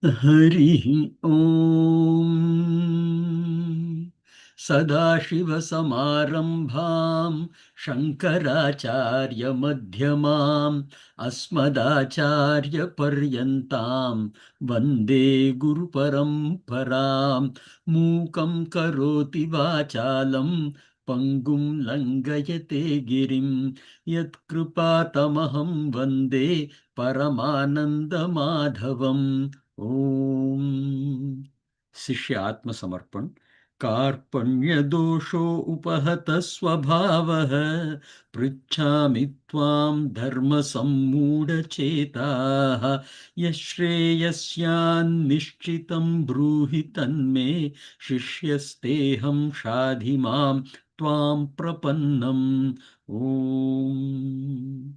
Hari Om Sadashivasamarambham Shankaracharya Madhyamam Asmadacharya Paryantam Vande Guru Paramparam Mukam Karoti Vachalam Pangum Langayate Girim Yat Kripatamaham Vande Paramananda Madhavam. ओम शिष्य आत्म समर्पण कार्पण्य दोषो उपहत स्वभावः पृच्छामि त्वां धर्म सम्मूढ़ चेताः यश्रेयस्यान्निश्चितं ब्रूहि तन्मे शिष्यस्तेऽहं शाधि मां त्वां प्रपन्नम्. ओम.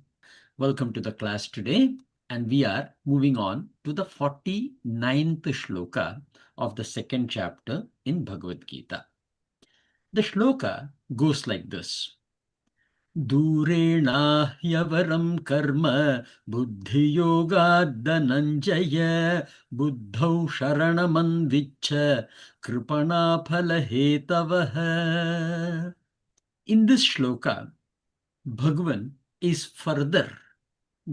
Welcome to the class today, and we are moving on to the 49th Shloka of the second chapter in Bhagavad Gita. The Shloka goes like this. Durena yavaram karma buddhi-yoga dhananjaya buddhau sharanamanvichcha kripana phala-hetavaha. In this Shloka, Bhagavan is further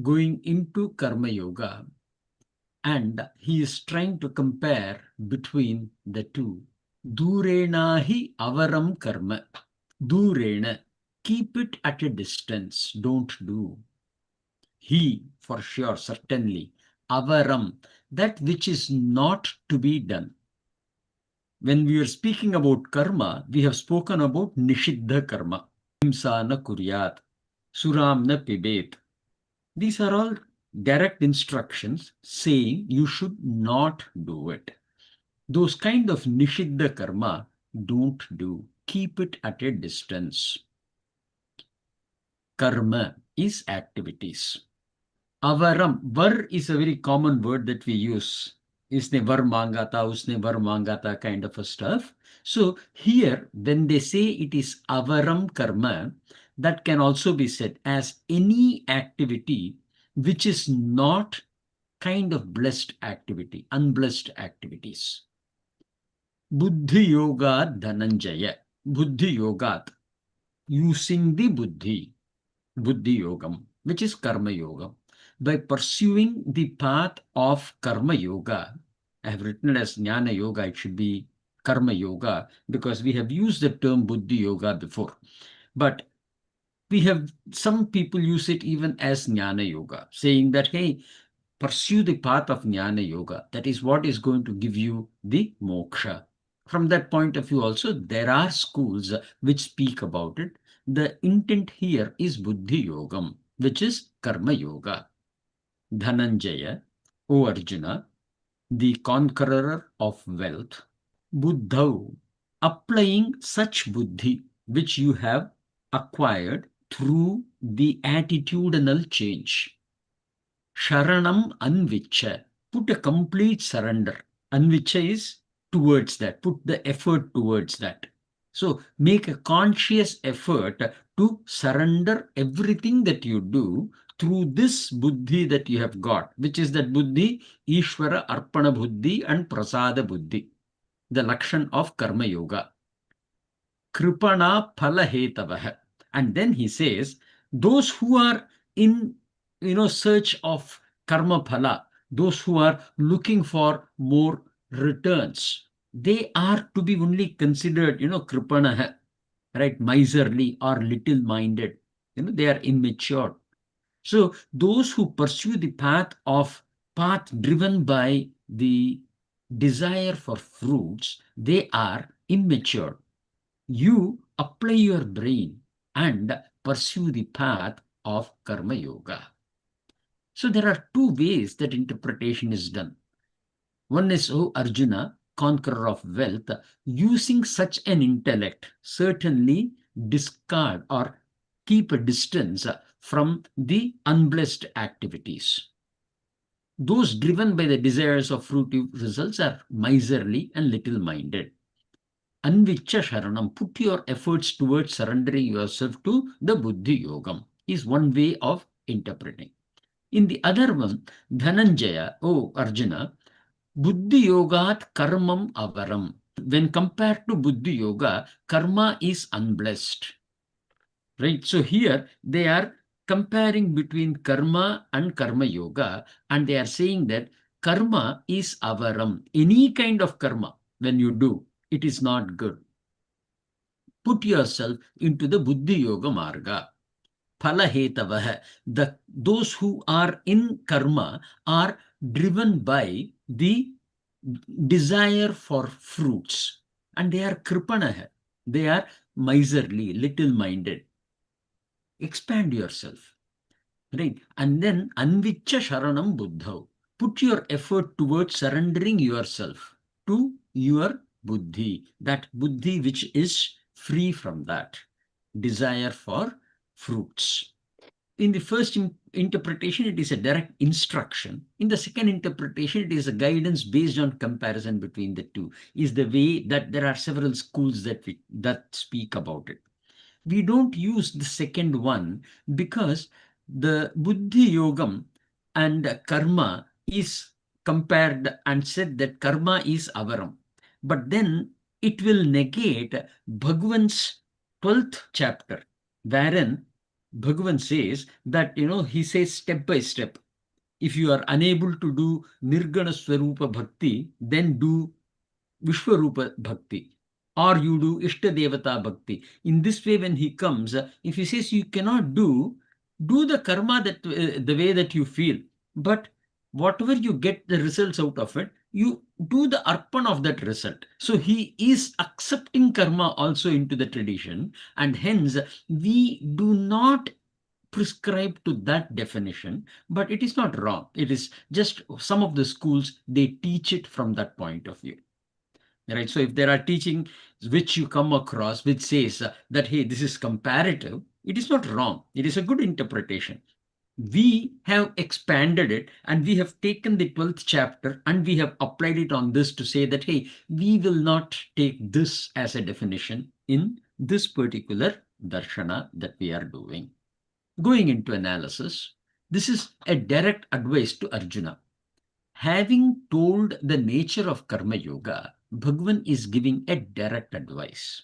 going into Karma Yoga, and he is trying to compare between the two. Durenahi avaram karma. Durena, keep it at a distance, don't do. He, for sure, certainly. Avaram, that which is not to be done. When we are speaking about karma, we have spoken about nishiddha karma. Himsa na kuryat, suram na pibet. These are all direct instructions saying you should not do it. Those kind of nishiddha karma, don't do. Keep it at a distance. Karma is activities. Avaram, var is a very common word that we use. Isne var mangata, usne var mangata kind of a stuff. So here, when they say it is avaram karma, that can also be said as any activity which is not kind of blessed activity, unblessed activities. Buddhi-Yoga Dhananjaya. Buddhi-Yogat, using the Buddhi, Buddhi-Yogam, which is Karma Yoga. By pursuing the path of Karma Yoga, I have written it as Jnana Yoga, it should be Karma Yoga, because we have used the term Buddhi-Yoga before. But we have, some people use it even as Jnana Yoga, saying that, hey, pursue the path of Jnana Yoga. That is what is going to give you the moksha. From that point of view also, there are schools which speak about it. The intent here is Buddhi Yogam, which is Karma Yoga. Dhananjaya, O Arjuna, the conqueror of wealth, Buddhau, applying such buddhi which you have acquired through the attitudinal change. Sharanam anvicha, put a complete surrender. Anvicha is towards that, put the effort towards that. So make a conscious effort to surrender everything that you do through this buddhi that you have got, which is that buddhi, Ishvara Arpana Buddhi and Prasada Buddhi, the lakshan of Karma Yoga. Kripana Phala Hetavaha. And then he says, those who are in search of karma phala, those who are looking for more returns, they are to be only considered, kripanaha, right, miserly or little-minded. They are immature. So those who pursue the path driven by the desire for fruits, they are immature. You apply your brain and pursue the path of Karma Yoga. So there are two ways that interpretation is done. One is, O Arjuna, conqueror of wealth, using such an intellect, certainly discard or keep a distance from the unblessed activities. Those driven by the desires of fruitive results are miserly and little-minded. Anvicha Sharanam, put your efforts towards surrendering yourself to the Buddhi Yogam, is one way of interpreting. In the other one, Dhananjaya, O Arjuna, Buddhi-Yogaḥ Karmam Avaram. When compared to Buddhi-Yoga, karma is unblessed. Right? So here they are comparing between karma and karma yoga, and they are saying that karma is avaram. Any kind of karma, when you do, it is not good. Put yourself into the Buddhi Yoga Marga. Phalahetavah. Those who are in karma are driven by the desire for fruits, and they are kripanah. They are miserly, little-minded. Expand yourself, right? And then anvicha sharanam buddhau. Put your effort towards surrendering yourself to your buddhi, that buddhi which is free from that desire for fruits. In the first interpretation, it is a direct instruction. In the second interpretation, it is a guidance based on comparison between the two. Is the way that there are several schools that speak about it. We don't use the second one because the Buddhi Yogam and karma is compared and said that karma is avaram. But then it will negate Bhagwan's 12th chapter, wherein Bhagwan says that, he says step by step. If you are unable to do Nirgana Swarupa Bhakti, then do Vishwarupa Bhakti, or you do Ishta Devata Bhakti. In this way, when he comes, if he says you cannot do the karma that the way that you feel, but whatever you get the results out of it, you do the arpan of that result. So he is accepting karma also into the tradition, and hence we do not prescribe to that definition, but it is not wrong. It is just some of the schools, they teach it from that point of view. Right? So if there are teachings which you come across which says that, hey, this is comparative, it is not wrong. It is a good interpretation. We have expanded it and we have taken the 12th chapter and we have applied it on this to say that, hey, we will not take this as a definition in this particular darshana that we are doing. Going into analysis, this is a direct advice to Arjuna. Having told the nature of karma yoga, Bhagwan is giving a direct advice.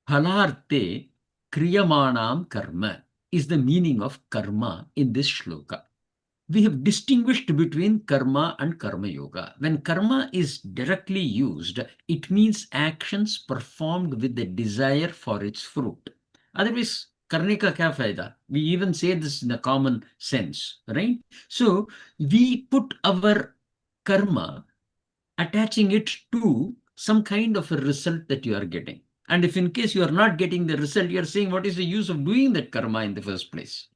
Phalarte kriyamanam karma is the meaning of karma in this shloka. We have distinguished between karma and karma yoga. When karma is directly used, it means actions performed with the desire for its fruit. Otherwise, karne ka kya fayda? We even say this in a common sense, right? So we put our karma, attaching it to some kind of a result that you are getting. And if in case you are not getting the result, you are saying, what is the use of doing that karma in the first place?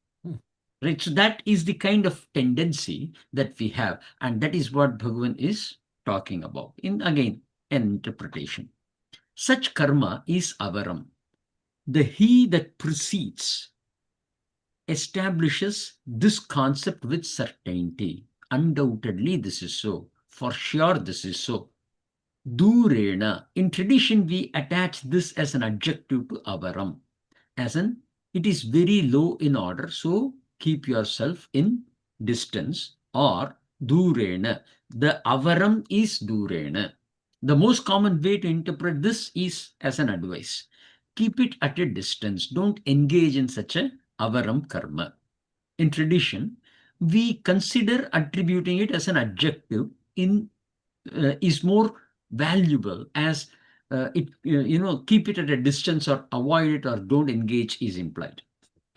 Right? So that is the kind of tendency that we have. And that is what Bhagavan is talking about in, again, an interpretation. Such karma is avaram. The he that precedes establishes this concept with certainty. Undoubtedly, this is so. For sure, this is so. Durena. In tradition, we attach this as an adjective to avaram, as in it is very low in order, so keep yourself in distance, or durena. The avaram is durena. The most common way to interpret this is as an advice. Keep it at a distance. Don't engage in such a avaram karma. In tradition, we consider attributing it as an adjective is more valuable, as keep it at a distance or avoid it or don't engage is implied.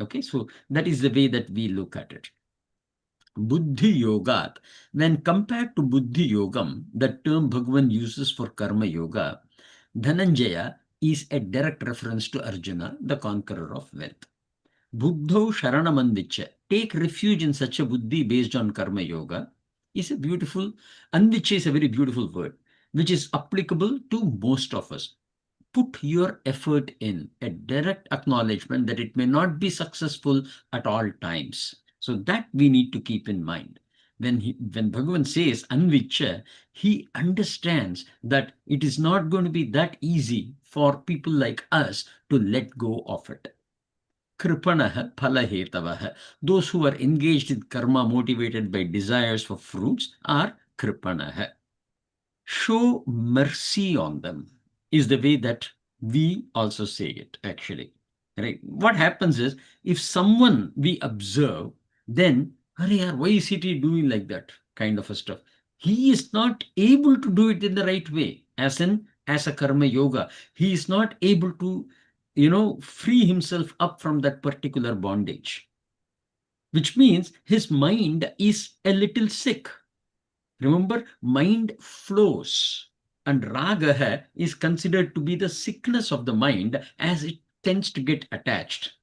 Okay, so that is the way that we look at it. Buddhi-Yogat, when compared to Buddhi-Yogam, the term Bhagavan uses for karma yoga, Dhananjaya is a direct reference to Arjuna, the conqueror of wealth. Buddho Sharanamandiccha, take refuge in such a buddhi based on karma yoga, is a beautiful, Andiccha is a very beautiful word, which is applicable to most of us. Put your effort in, a direct acknowledgement that it may not be successful at all times. So that we need to keep in mind. When Bhagavan says Anvicha, he understands that it is not going to be that easy for people like us to let go of it. Kripanah phalahetavah. Those who are engaged in karma motivated by desires for fruits are kripanah. show mercy on them, is the way that we also say it, actually. Right? What happens is, if someone we observe, then, why is he doing like that kind of a stuff? He is not able to do it in the right way, as a karma yoga. He is not able to, free himself up from that particular bondage, which means his mind is a little sick. Remember, mind flows, and raga is considered to be the sickness of the mind, as it tends to get attached.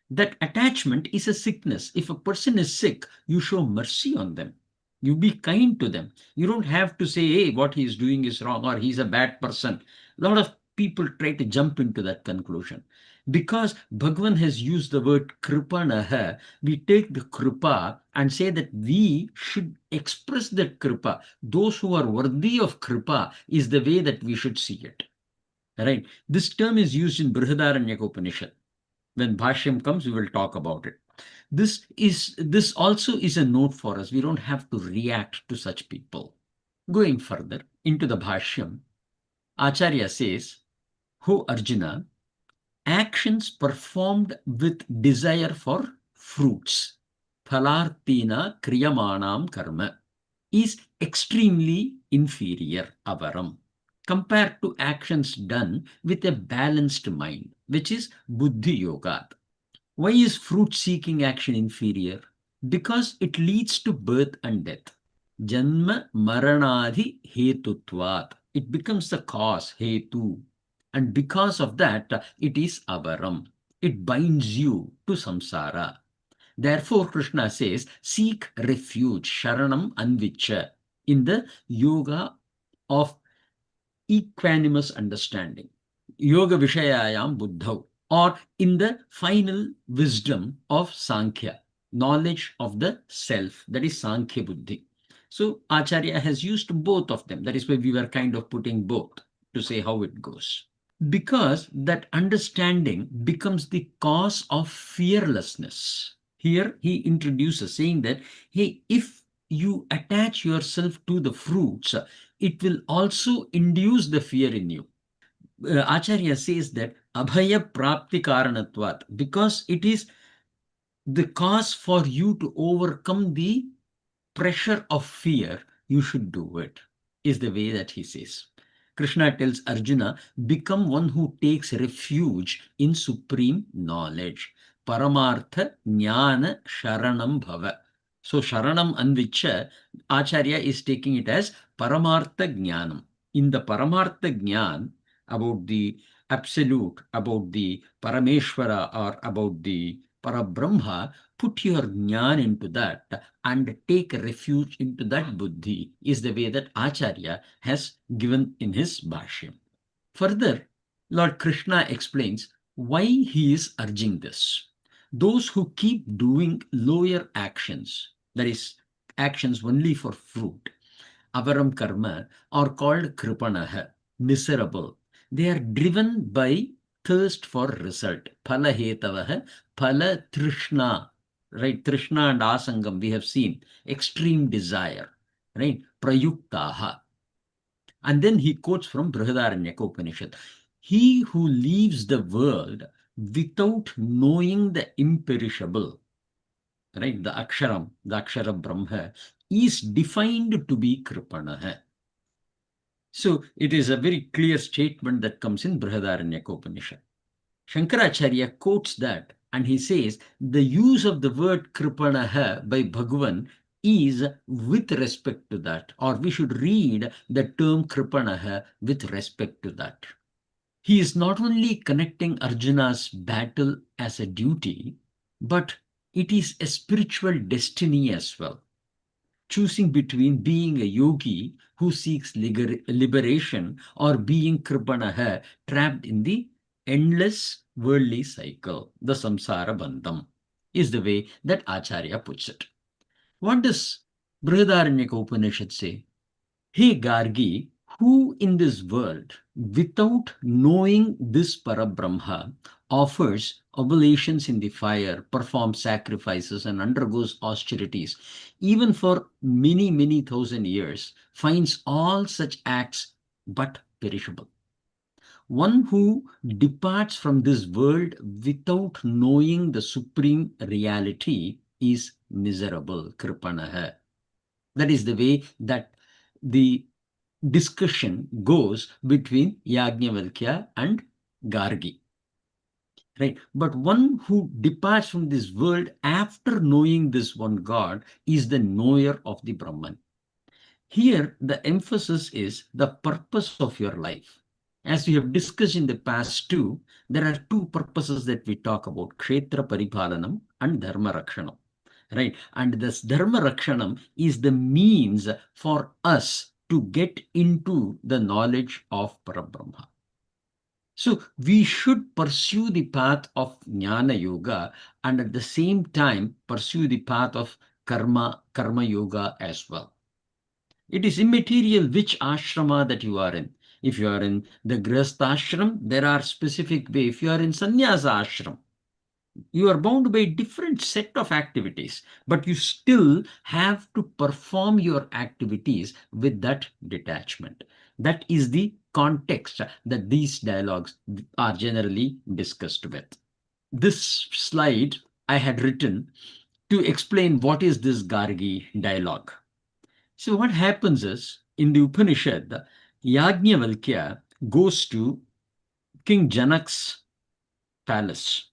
That attachment is a sickness. If a person is sick, you show mercy on them. You be kind to them. You don't have to say, hey, what he is doing is wrong, or he's a bad person. A lot of people try to jump into that conclusion. Because Bhagavan has used the word kripanaha, we take the kripa and say that we should express that kripa. Those who are worthy of kripa is the way that we should see it. Right? This term is used in Brihadaranyaka Upanishad. When Bhashyam comes, we will talk about it. This also is a note for us. We don't have to react to such people. Going further into the Bhashyam, Acharya says, "Ho Arjuna, actions performed with desire for fruits, phalartina kriyamanam karma, is extremely inferior, avaram, compared to actions done with a balanced mind, which is Buddhi-Yoga." Why is fruit-seeking action inferior? Because it leads to birth and death. Janma maranadhi hetutvat. It becomes the cause, hetu. And because of that, it is avaram. It binds you to samsara. Therefore, Krishna says, seek refuge, sharanam anvicha, in the yoga of equanimous understanding. Yoga Vishayayam Buddhau, or in the final wisdom of Sankhya, knowledge of the self, that is Sankhya Buddhi. So Acharya has used both of them. That is why we were kind of putting both to say how it goes. Because that understanding becomes the cause of fearlessness. Here he introduces, saying that, hey, if you attach yourself to the fruits, it will also induce the fear in you. Acharya says that abhaya prapti karanatvat, because it is the cause for you to overcome the pressure of fear, you should do it, is the way that he says. Krishna tells Arjuna, become one who takes refuge in supreme knowledge. Paramartha jnana sharanam bhava. So sharanam anvicha, Acharya is taking it as paramartha jnanam. In the paramartha jnana, about the absolute, about the Parameshwara, or about the Parabrahma, put your jnana into that and take refuge into that buddhi, is the way that Acharya has given in his Bhashyam. Further, Lord Krishna explains why he is urging this. Those who keep doing lower actions, that is, actions only for fruit, avaram karma, are called kripanaha, miserable. They are driven by thirst for result. Phala hetavaha, phala trishna. Right? Trishna and asangam, we have seen. Extreme desire. Right? Prayuktaha. And then he quotes from Brihadaranyaka Upanishad. He who leaves the world without knowing the imperishable, right? The Akshara Brahma, is defined to be Kripanaha. So it is a very clear statement that comes in Brihadaranyaka Upanishad. Shankaracharya quotes that, and he says the use of the word Kripanaha by Bhagavan is with respect to that, or we should read the term Kripanaha with respect to that. He is not only connecting Arjuna's battle as a duty, but it is a spiritual destiny as well. Choosing between being a yogi who seeks liberation or being Kripanaha, trapped in the endless worldly cycle, the samsara bandham, is the way that Acharya puts it. What does Brihadaranyaka Upanishad say? Hey Gargi, who in this world, without knowing this Parabrahma, offers oblations in the fire, performs sacrifices, and undergoes austerities, even for many, many thousand years, finds all such acts but perishable. One who departs from this world without knowing the supreme reality is miserable, kripanaha. That is the way that the discussion goes between Yajnavalkya and Gargi. Right? But one who departs from this world after knowing this one God is the knower of the Brahman. Here, the emphasis is the purpose of your life. As we have discussed in the past too, there are two purposes that we talk about, Kshetra Paripalanam and Dharma Rakshanam. Right? And this Dharma Rakshanam is the means for us to get into the knowledge of Parabrahma. So we should pursue the path of Jnana Yoga and at the same time pursue the path of Karma Yoga as well. It is immaterial which ashrama that you are in. If you are in the Grihastha ashram, there are specific way. If you are in Sannyasa ashram, you are bound by a different set of activities, but you still have to perform your activities with that detachment. That is the context that these dialogues are generally discussed with. This slide I had written to explain what is this Gargi dialogue. So what happens is, in the Upanishad, Yajnavalkya goes to King Janak's palace.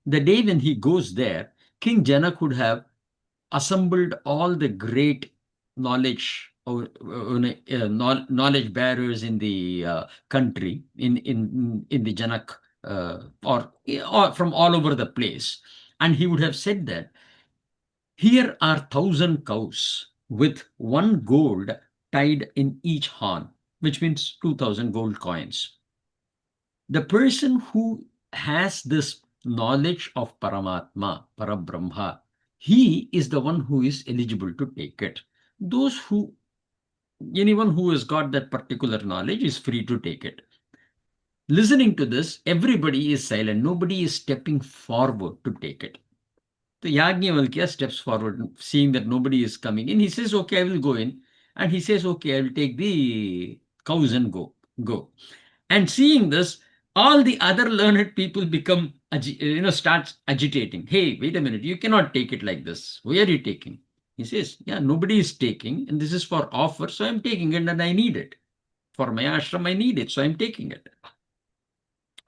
The day when he goes there, King Janak would have assembled all the great knowledge knowledge bearers in the country, in the Janak, or from all over the place. And he would have said that, here are 1,000 cows with one gold tied in each horn, which means 2,000 gold coins. The person who has this knowledge of Paramatma, Parabrahma, he is the one who is eligible to take it. Anyone who has got that particular knowledge is free to take it. Listening to this, everybody is silent. Nobody is stepping forward to take it. The Yajnavalkya steps forward, seeing that nobody is coming in. He says, okay, I will go in. And he says, okay, I will take the cows and go. And seeing this, all the other learned people become, start agitating. Hey, wait a minute, you cannot take it like this. Why are you taking? He says, yeah, nobody is taking, and this is for offer, so I'm taking it and I need it. For my ashram, I need it, so I'm taking it.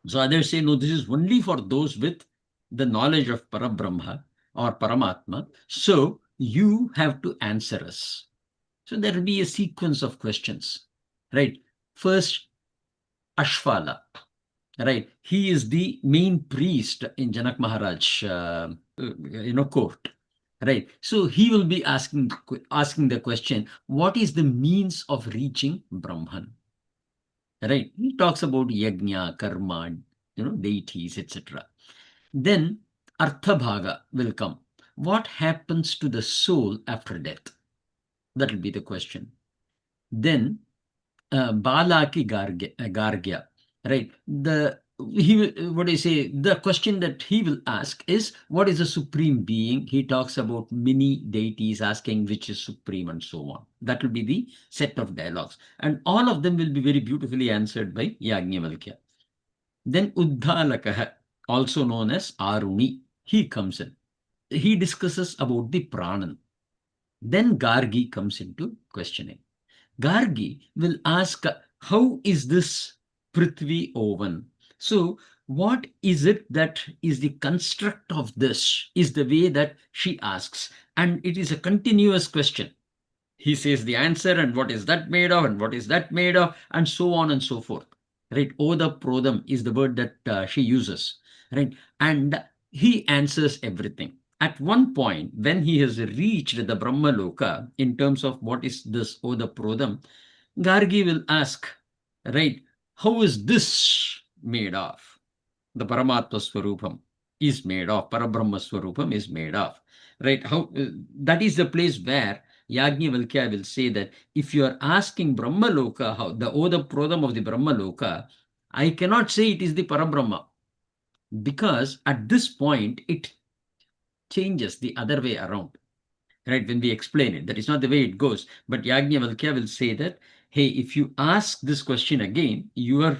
So others say, no, this is only for those with the knowledge of Parabrahma or Paramatma. So you have to answer us. So there will be a sequence of questions, right? First, Ashvala, right? He is the main priest in Janak Maharaj, court, right? So he will be asking the question, what is the means of reaching Brahman? Right? He talks about yajna, karma, deities, etc. Then Artha Bhaga will come. What happens to the soul after death? That will be the question. Then Balaki Gargya, right? The question that he will ask is, what is the supreme being? He talks about many deities, asking which is supreme and so on. That will be the set of dialogues. And all of them will be very beautifully answered by Yajnavalkya. Then Uddhalakaha, also known as Aruni, he comes in. He discusses about the Pranan. Then Gargi comes into questioning. Gargi will ask, how is this Prithvi oven? So what is it that is the construct of this, is the way that she asks. And it is a continuous question. He says the answer, and what is that made of, and what is that made of, and so on and so forth. Right? Oda Prodam is the word that she uses. Right? And he answers everything. At one point, when he has reached the Brahma Loka, in terms of what is this Oda Prodam, Gargi will ask, right, how is this made of? The Paramatma Swarupam is made of, Parabrahma Swarupam is made of. Right? How that is the place where Yajnavalkya will say that if you are asking Brahmaloka, how the Oda Prodam of the Brahmaloka, I cannot say it is the Parabrahma, because at this point it changes the other way around. Right, when we explain it, that is not the way it goes. But Yajnavalkya will say that, hey, if you ask this question again, your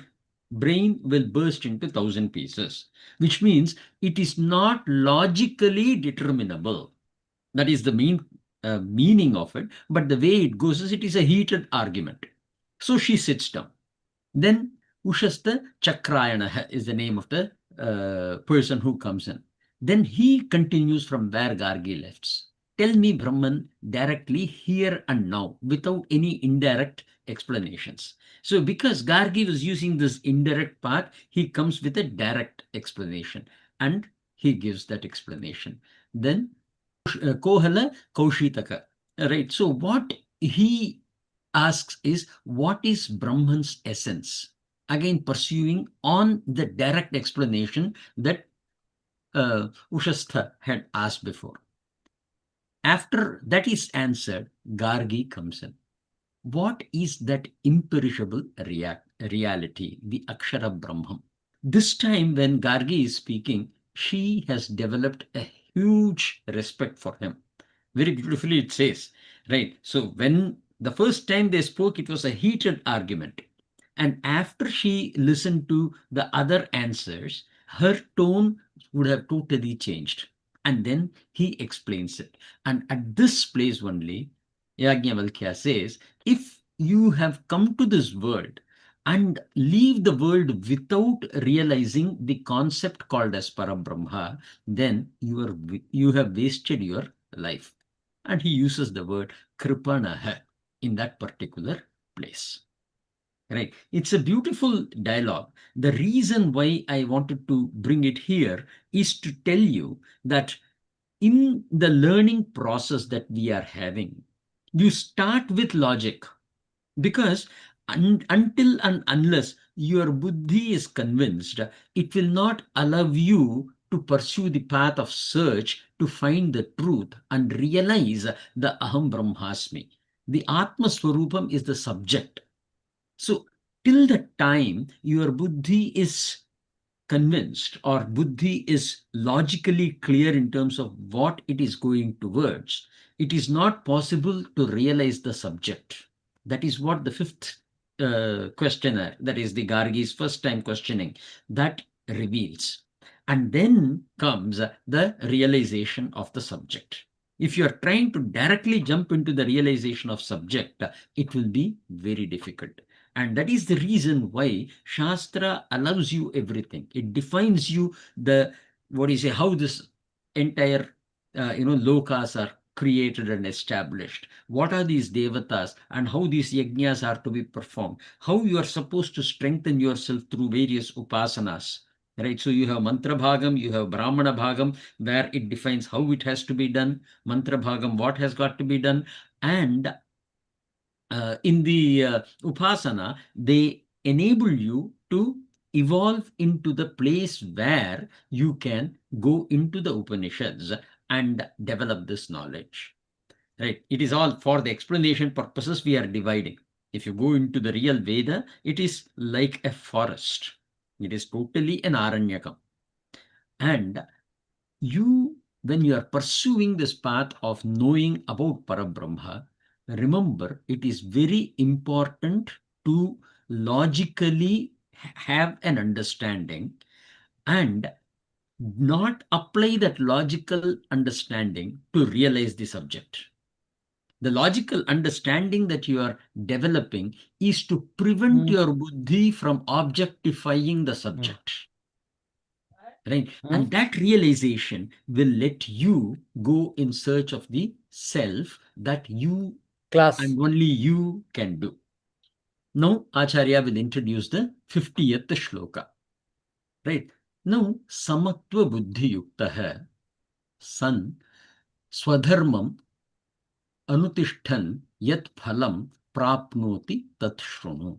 brain will burst into 1,000 pieces, which means it is not logically determinable. That is the meaning of it. But the way it goes is it is a heated argument. So she sits down. Then Ushasta Chakrayana is the name of the person who comes in. Then he continues from where Gargi left. Tell me, Brahman, directly here and now, without any indirect explanations. So because Gargi was using this indirect path, he comes with a direct explanation, and he gives that explanation. Then Kohala Kaushitaka. Right. So what he asks is, what is Brahman's essence? Again, pursuing on the direct explanation that Ushastha had asked before. After that is answered, Gargi comes in. What is that imperishable reality, the Akshara Brahman? This time when Gargi is speaking, she has developed a huge respect for him. Very beautifully it says, right? So when the first time they spoke, it was a heated argument. And after she listened to the other answers, her tone would have totally changed. And then he explains it. And at this place only, Yajnavalkya says, if you have come to this world and leave the world without realizing the concept called as Parabrahma, then you have wasted your life. And he uses the word Kripanaha in that particular place. Right. It's a beautiful dialogue. The reason why I wanted to bring it here is to tell you that in the learning process that we are having, you start with logic, because until and unless your buddhi is convinced, it will not allow you to pursue the path of search to find the truth and realize the Aham Brahmasmi. The Atma Swarupam is the subject. So till the time your buddhi is convinced, or buddhi is logically clear in terms of what it is going towards, it is not possible to realize the subject. That is what the fifth questioner, that is the Gargi's first time questioning, that reveals. And then comes the realization of the subject. If you are trying to directly jump into the realization of subject, it will be very difficult. And that is the reason why Shastra allows you everything. It defines you how this entire, lokas are created and established. What are these devatas and how these yajnas are to be performed? How you are supposed to strengthen yourself through various upasanas. Right, so you have mantra bhagam, you have brahmana bhagam, where it defines how it has to be done. Mantra bhagam, what has got to be done, and in the upasana, they enable you to evolve into the place where you can go into the Upanishads and develop this knowledge. Right? It is all for the explanation purposes we are dividing. If you go into the real Veda, it is like a forest. It is totally an aranyakam. And when you are pursuing this path of knowing about Parabrahma, remember, it is very important to logically have an understanding and not apply that logical understanding to realize the subject. The logical understanding that you are developing is to prevent your buddhi from objectifying the subject. Right? And that realization will let you go in search of the self that you and only you can do. Now, Acharya will introduce the 50th shloka. Right? Now, Samatva Buddhi Yuktaha San Swadharmam Anutishtan Yat Phalam Prapnoti Tat Shrunu.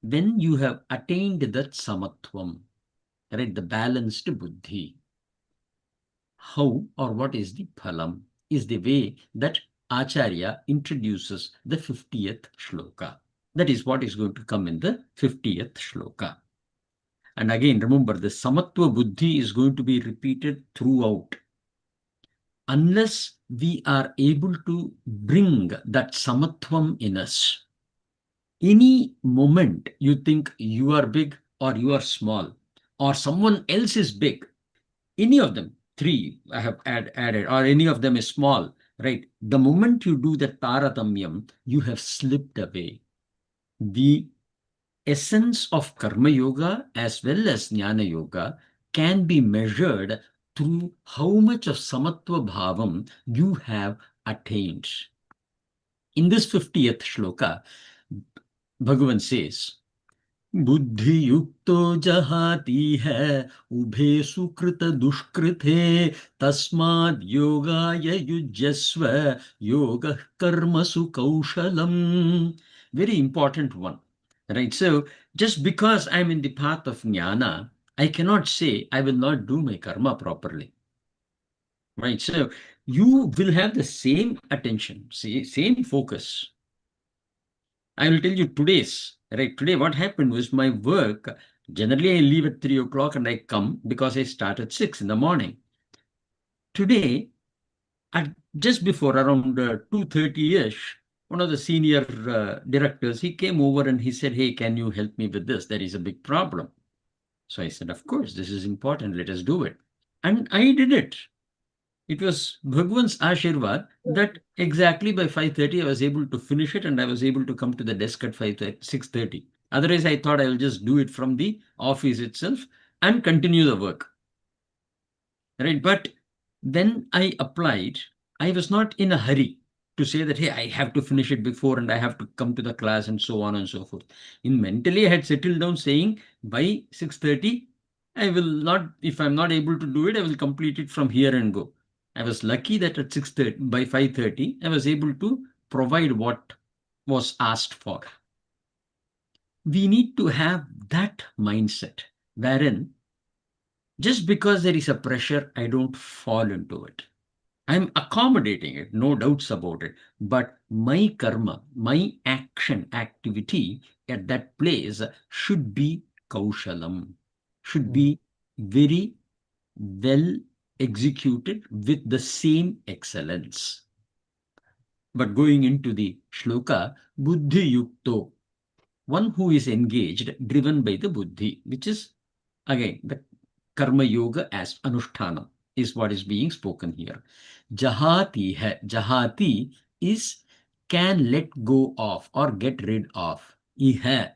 When you have attained that Samatvam, right, the balanced buddhi, how or what is the phalam, is the way that Acharya introduces the 50th Shloka. That is what is going to come in the 50th Shloka. And again, remember, the Samatva Buddhi is going to be repeated throughout. Unless we are able to bring that Samatvam in us, any moment you think you are big or you are small or someone else is big, any of them, three I have added, or any of them is small, right? The moment you do that taratamyam, you have slipped away. The essence of Karma Yoga as well as Jnana Yoga can be measured through how much of Samatva Bhavam you have attained. In this 50th Shloka, Bhagavan says, बुद्धि युक्तो जहाति है उभे सुकृत दुष्कृते तस्माद् योगाय युज्यस्व योगः कर्मसु कौशलम्. Very important one, right? So just because I'm in the path of jnana, I cannot say I will not do my karma properly, right? So you will have the same attention, same focus. I will tell you today's, right? Today, what happened was my work. Generally, I leave at 3 o'clock and I come because I start at 6 in the morning. Today, just before around 2:30-ish, one of the senior directors, he came over and he said, hey, can you help me with this? There is a big problem. So I said, of course, this is important. Let us do it. And I did it. It was Bhagwan's Ashirvad that exactly by 5:30 I was able to finish it and I was able to come to the desk at 6:30. Otherwise, I thought I will just do it from the office itself and continue the work. Right? But then I applied. I was not in a hurry to say that, hey, I have to finish it before and I have to come to the class and so on and so forth. Mentally, I had settled down saying by 6:30, I will not, if I'm not able to do it, I will complete it from here and go. I was lucky that at 6:30, by 5:30, I was able to provide what was asked for. We need to have that mindset wherein just because there is a pressure, I don't fall into it. I'm accommodating it, no doubts about it. But my karma, my activity at that place should be kaushalam, should be very well executed with the same excellence. But going into the shloka, buddhi-yukto, one who is engaged, driven by the buddhi, which is again the karma yoga as anushthanam is what is being spoken here. Jahati hai. Jahati is can let go of or get rid of. Iha,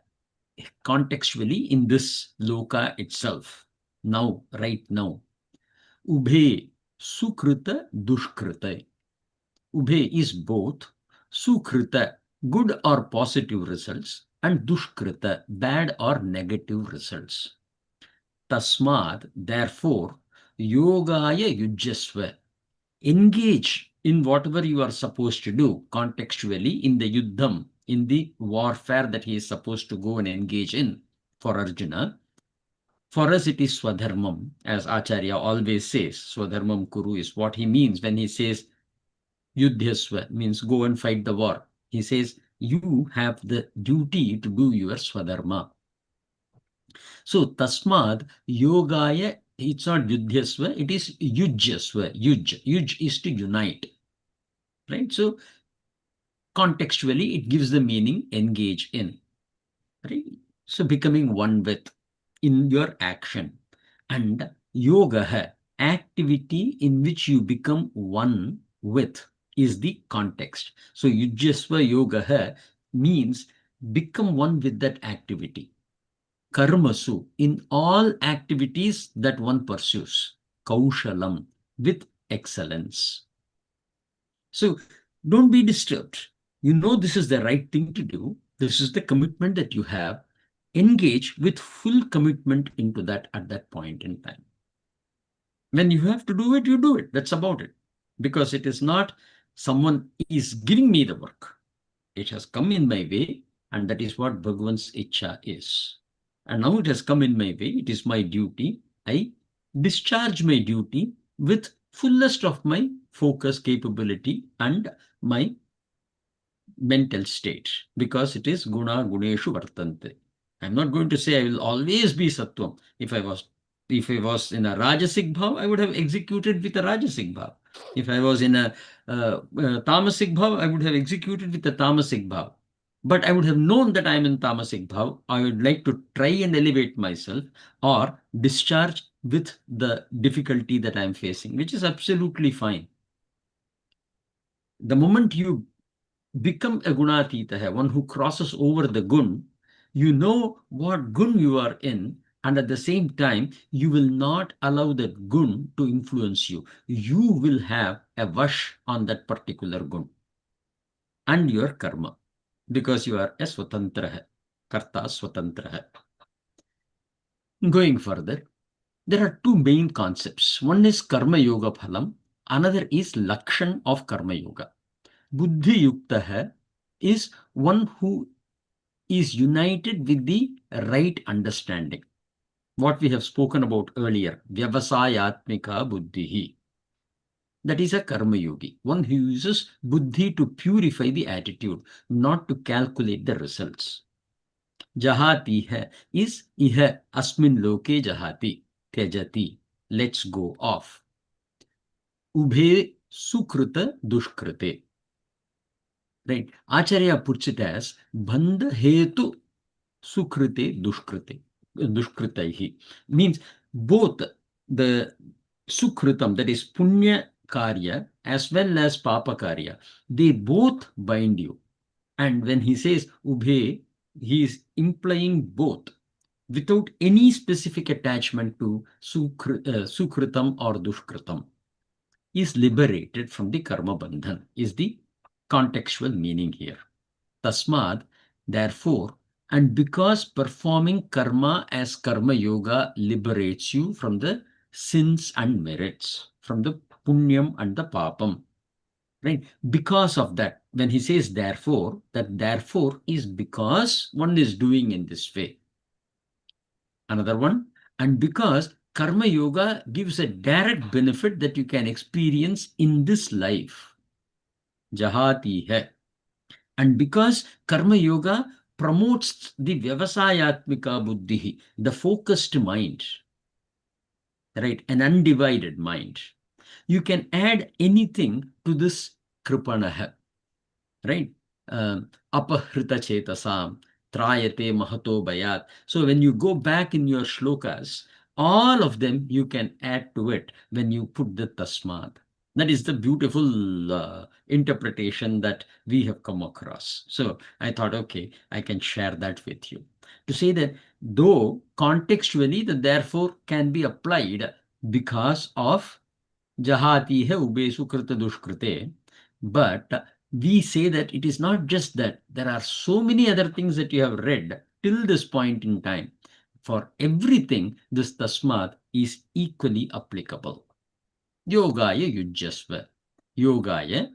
contextually in this loka itself. Now, right now. Ubhe, sukrita, dushkrita. Ubhe is both sukrita, good or positive results, and dushkrita, bad or negative results. Tasmad, therefore, yogaya yujyasva. Engage in whatever you are supposed to do contextually in the yuddham, in the warfare that he is supposed to go and engage in for Arjuna. For us, it is swadharmam, as Acharya always says. Swadharmam kuru is what he means when he says yudhyasva, means go and fight the war. He says you have the duty to do your swadharma. So tasmad yogaya, it's not yudhyasva, it is yujyasva. Yuj is to unite. Right? So contextually, it gives the meaning engage in. Right? So becoming one with in your action. And yoga, activity in which you become one with, is the context. So yujyasva yoga means become one with that activity. Karmasu, in all activities that one pursues. Kaushalam, with excellence. So don't be disturbed. You know this is the right thing to do. This is the commitment that you have. Engage with full commitment into that at that point in time. When you have to do it, you do it. That's about it. Because it is not someone is giving me the work. It has come in my way, and that is what Bhagwan's Ichcha is. And now it has come in my way. It is my duty. I discharge my duty with fullest of my focus capability and my mental state, because it is guna guneshu vartante. I'm not going to say I will always be sattvam. If I was in a rajasic bhav, I would have executed with a rajasic bhav. If I was in a tamasic bhav, I would have executed with a tamasic bhav. But I would have known that I am in tamasic bhav. I would like to try and elevate myself or discharge with the difficulty that I am facing, which is absolutely fine. The moment you become a gunatita, one who crosses over the gun, you know what gun you are in, and at the same time, you will not allow that gun to influence you. You will have a vash on that particular gun and your karma, because you are a swatantra, karta swatantra. Going further, there are two main concepts. One is karma yoga phalam, another is lakshan of karma yoga. Buddhi-Yukta is one who is united with the right understanding. What we have spoken about earlier, vyavasayatmika buddhihi. That is a karma yogi, one who uses buddhi to purify the attitude, not to calculate the results. Jahati hai is iha asmin loke jahati, tyajati, let's go off. Ubhe sukruta dushkrute. Right. Acharya puts it as bandha hetu sukrite dushkritaihi. Means both the sukritam, that is punya karya, as well as papa karya, they both bind you. And when he says ubhe, he is implying both without any specific attachment to sukritam or dushkritam. Is liberated from the karma bandhan, is the contextual meaning here. Tasmad, therefore, and because performing karma as karma yoga liberates you from the sins and merits, from the punyam and the papam. Right? Because of that, when he says therefore, that therefore is because one is doing in this way. Another one, and because karma yoga gives a direct benefit that you can experience in this life. Jahati hai. And because karma yoga promotes the vyavasayatmika buddhi, the focused mind, right, an undivided mind, you can add anything to this kripanaha, right? Apahrita chetasam, trayate mahato bayat. So when you go back in your shlokas, all of them you can add to it when you put the tasmad. That is the beautiful interpretation that we have come across. So I thought, okay, I can share that with you. To say that though contextually the therefore can be applied because of jahati hai ube sukrita dushkrite, but we say that it is not just that. There are so many other things that you have read till this point in time. For everything, this tasmat is equally applicable. Yogaya yujyasva. Yogaya,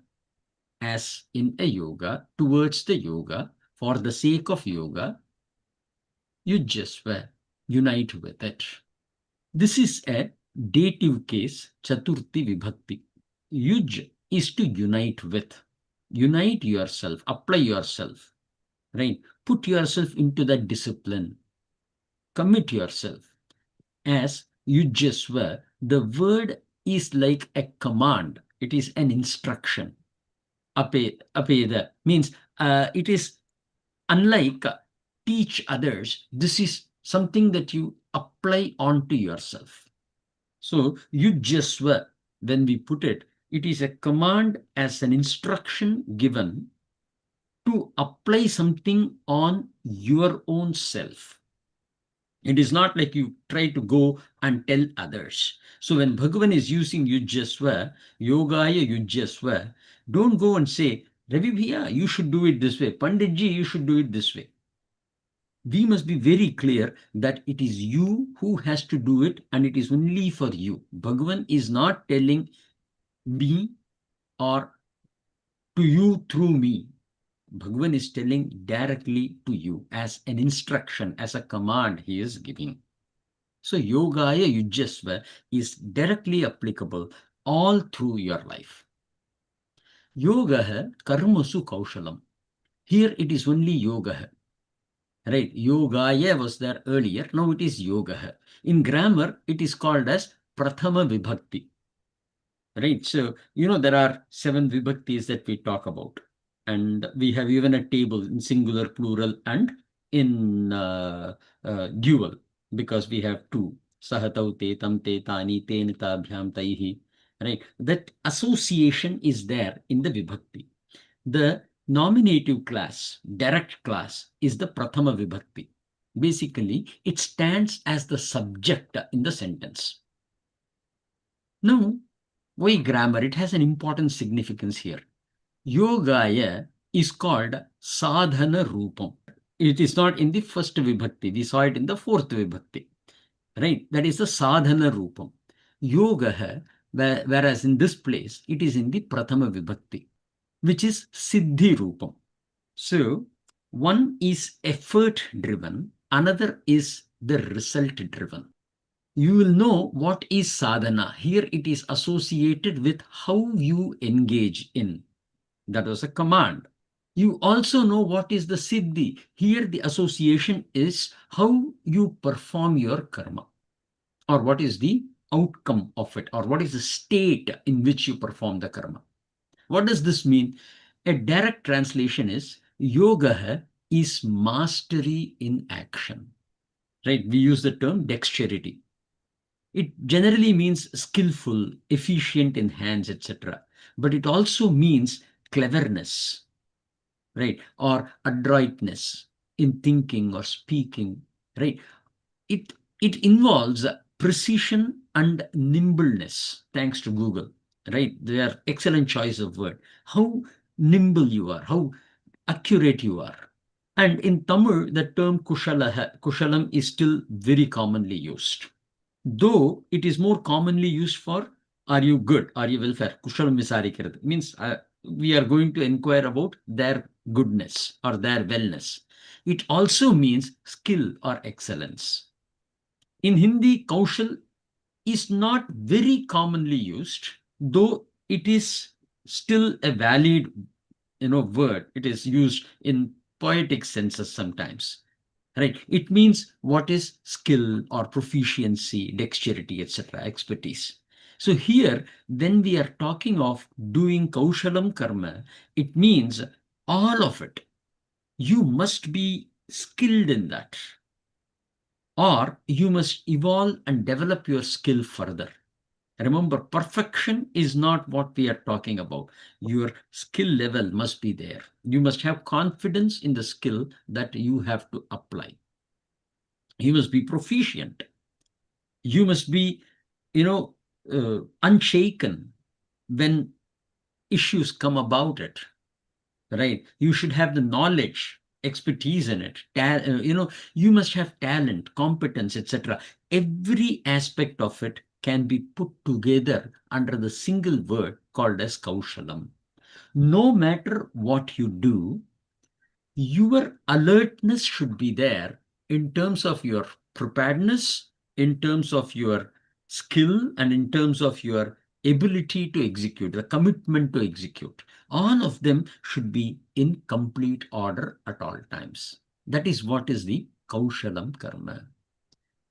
as in a yoga, towards the yoga, for the sake of yoga, yujyasva, unite with it. This is a dative case, chaturthi vibhakti. Yuj is to unite with. Unite yourself, apply yourself, right? Put yourself into that discipline. Commit yourself. As yujyasva, the word is like a command. It is an instruction. Apeda means it is unlike teach others. This is something that you apply onto yourself. So yujyasva, when we put it, it is a command as an instruction given to apply something on your own self. It is not like you try to go and tell others. So when Bhagavan is using yujyasva, yogaya yujyasva, don't go and say, Ravi Bhaiya, you should do it this way. Panditji, you should do it this way. We must be very clear that it is you who has to do it, and it is only for you. Bhagavan is not telling me or to you through me. Bhagavan is telling directly to you as an instruction, as a command he is giving. So yogaya yujyasva is directly applicable all through your life. Yogaḥ Karmasu Kauśalam. Here it is only Yogaḥ. Right? Yogaya was there earlier. Now it is Yogaḥ. In grammar, it is called as Prathama Vibhakti. Right? So, there are 7 Vibhaktis that we talk about. And we have even a table in singular, plural, and in dual, because we have 2. Sahatau te tam te tani te nitabhyam taihi. Right? That association is there in the Vibhakti. The nominative class, direct class, is the Prathama Vibhakti. Basically, it stands as the subject in the sentence. Now, why grammar? It has an important significance here. Yogaya is called sadhana rupam. It is not in the first vibhakti. We saw it in the fourth vibhakti. Right? That is the sadhana rupam. Yogaha, whereas in this place, it is in the prathama vibhakti, which is siddhi rupam. So, one is effort driven, another is the result driven. You will know what is sadhana. Here it is associated with how you engage in. That was a command. You also know what is the siddhi. Here the association is how you perform your karma, or what is the outcome of it, or what is the state in which you perform the karma. What does this mean? A direct translation is yoga is mastery in action. Right? We use the term dexterity. It generally means skillful, efficient in hands, etc. But it also means cleverness, right? Or adroitness in thinking or speaking, right? It involves precision and nimbleness, thanks to Google, right? They are excellent choice of word. How nimble you are, how accurate you are. And in Tamil, the term kushalam is still very commonly used. Though it is more commonly used for, are you good? Are you welfare? Kushalam visarikkirathu means we are going to inquire about their goodness or their wellness. It also means skill or excellence. In Hindi, kaushal is not very commonly used, though it is still a valid word. It is used in poetic senses sometimes. Right? It means what is skill or proficiency, dexterity, etc., expertise. So here, when we are talking of doing kaushalam karma, it means all of it. You must be skilled in that, or you must evolve and develop your skill further. Remember, perfection is not what we are talking about. Your skill level must be there. You must have confidence in the skill that you have to apply. You must be proficient. You must be, unshaken when issues come about it, right? You should have the knowledge, expertise in it. You must have talent, competence, etc. Every aspect of it can be put together under the single word called as kaushalam. No matter what you do, your alertness should be there in terms of your preparedness, in terms of your skill, and in terms of your ability to execute, the commitment to execute. All of them should be in complete order at all times. That is what is the Kaushalam Karma.